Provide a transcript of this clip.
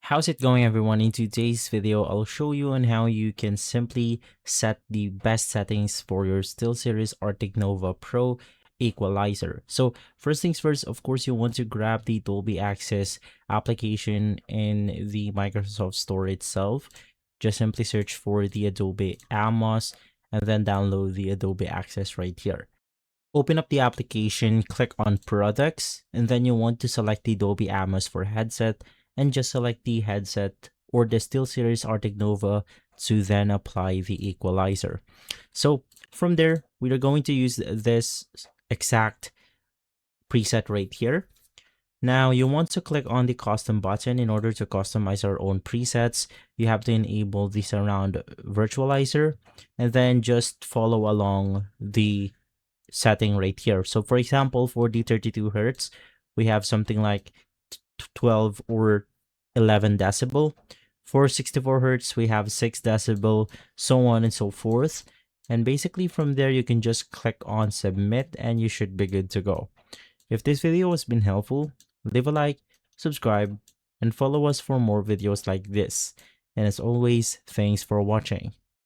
How's it going, everyone? In today's video, I'll show you on how you can simply set the best settings for your SteelSeries Arctis Nova Pro equalizer. So first things first, of course, you want to grab the Dolby Access application in the Microsoft Store itself. Just simply search for the Dolby Atmos and then download the Dolby Access right here. Open up the application, click on products, and then you want to select the Dolby Atmos for headset and just select the headset or the SteelSeries Arctis Nova to then apply the equalizer. So from there, we are going to use this exact preset right here. Now you want to click on the custom button. In order to customize our own presets, you have to enable the surround virtualizer and then just follow along the setting right here. So for example, for the 32 hertz, we have something like 12 or 11 decibel. For 64 hertz, we have 6 decibel, so on and so forth. And basically from there, you can just click on submit and you should be good to go. If this video has been helpful, leave a like, subscribe, and follow us for more videos like this. And as always, thanks for watching.